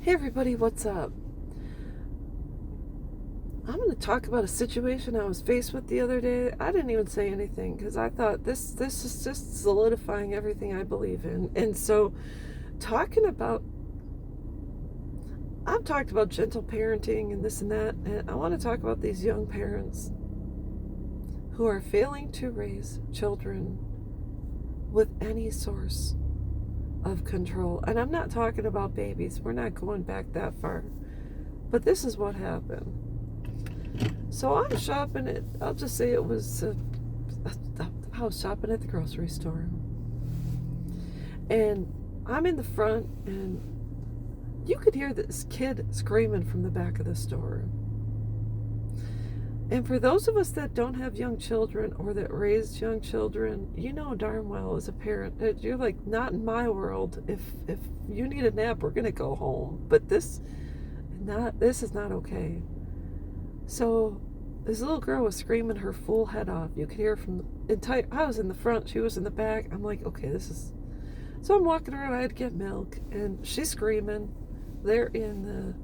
Hey everybody, what's up? I'm going to talk about a situation I was faced with the other day. I didn't even say anything because I thought this is just solidifying everything I believe in. And so, talking about, I've talked about gentle parenting and this and that, and I want to talk about these young parents who are failing to raise children with any source of control. And I'm not talking about babies, we're not going back that far. But this is what happened. So I'm shopping at, I'll just say it was, I was shopping at the grocery store. And I'm in the front, and you could hear this kid screaming from the back of the store. And for those of us that don't have young children or that raised young children, you know darn well as a parent that you're like, not in my world. If you need a nap, we're gonna go home. But this is not okay. So this little girl was screaming her full head off. You could hear from the entire, I was in the front, she was in the back. I'm like, okay, this is, so I'm walking around, I had to get milk, and she's screaming. They're in the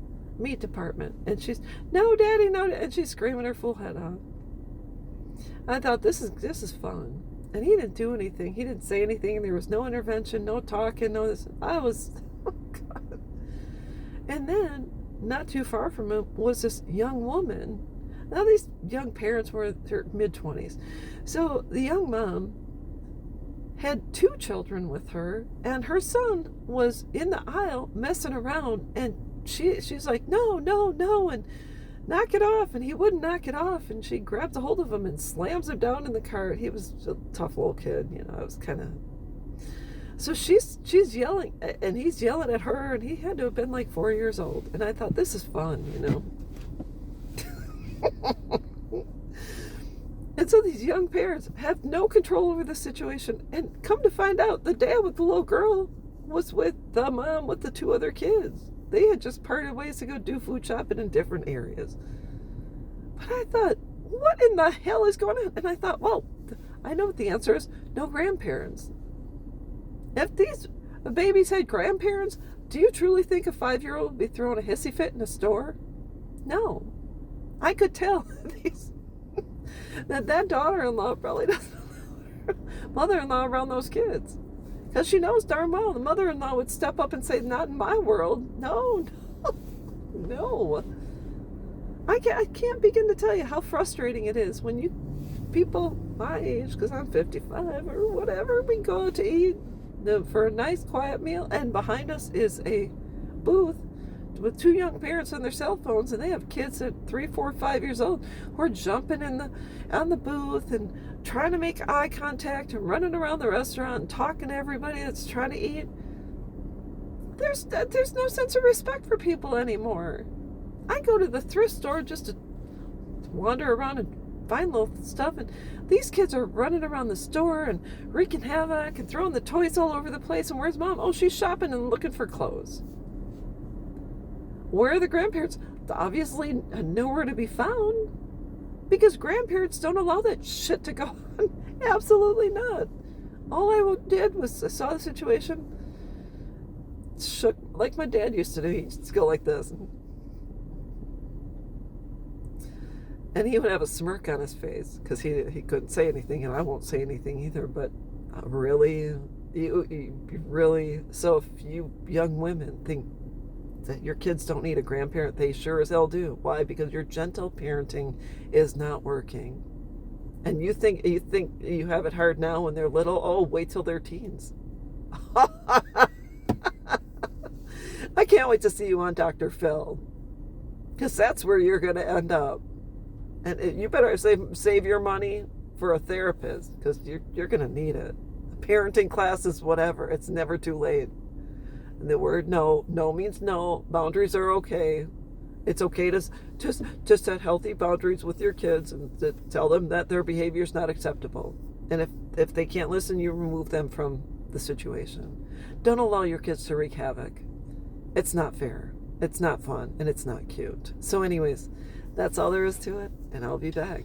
meat department, and she's, no daddy, no, and she's screaming her full head off. I thought, this is fun. And he didn't do anything. He didn't say anything. There was no intervention, no talking, no this. I was, oh God. And then, not too far from him was this young woman. Now these young parents were in their mid-20s. So the young mom had two children with her, and her son was in the aisle messing around, and she's like, no, no, no, and knock it off, and he wouldn't knock it off, and she grabs a hold of him and slams him down in the cart. He was a tough little kid, you know. It was kind of, so she's yelling, and he's yelling at her, and he had to have been like 4 years old. And I thought, this is fun, you know. And so these young parents have no control over the situation. And come to find out, the dad with the little girl was with the mom with the two other kids. They had just parted ways to go do food shopping in different areas. But I thought, what in the hell is going on? And I thought, well, I know what the answer is. No grandparents. If these babies had grandparents, do you truly think a 5-year-old would be throwing a hissy fit in a store? No. I could tell that daughter-in-law probably doesn't allow her mother-in-law around those kids. Because she knows darn well the mother-in-law would step up and say, not in my world. No, no, no. I can't begin to tell you how frustrating it is when you, people my age, because I'm 55 or whatever, we go to eat for a nice quiet meal, and behind us is a booth with two young parents on their cell phones, and they have kids at 3, 4, 5 years old who are jumping on the booth and trying to make eye contact and running around the restaurant and talking to everybody that's trying to eat. There's no sense of respect for people anymore. I go to the thrift store just to wander around and find little stuff, and these kids are running around the store and wreaking havoc and throwing the toys all over the place. And where's mom? Oh, she's shopping and looking for clothes. Where are the grandparents? Obviously nowhere to be found, because grandparents don't allow that shit to go on. Absolutely not. All I did was, I saw the situation, shook like my dad used to do. He used to go like this, and he would have a smirk on his face because he couldn't say anything, and I won't say anything either. But really, you really, so if you young women think that your kids don't need a grandparent, they sure as hell do. Why? Because your gentle parenting is not working. And you think you have it hard now when they're little. Oh, wait till they're teens. I can't wait to see you on Dr. Phil, because that's where you're going to end up. And you better save your money for a therapist, because you're going to need it. Parenting classes, whatever. It's never too late. And the word no means no. Boundaries are okay. It's okay to just set healthy boundaries with your kids and to tell them that their behavior is not acceptable. And if they can't listen, you remove them from the situation. Don't allow your kids to wreak havoc. It's not fair. It's not fun, and it's not cute. So anyways, that's all there is to it, and I'll be back.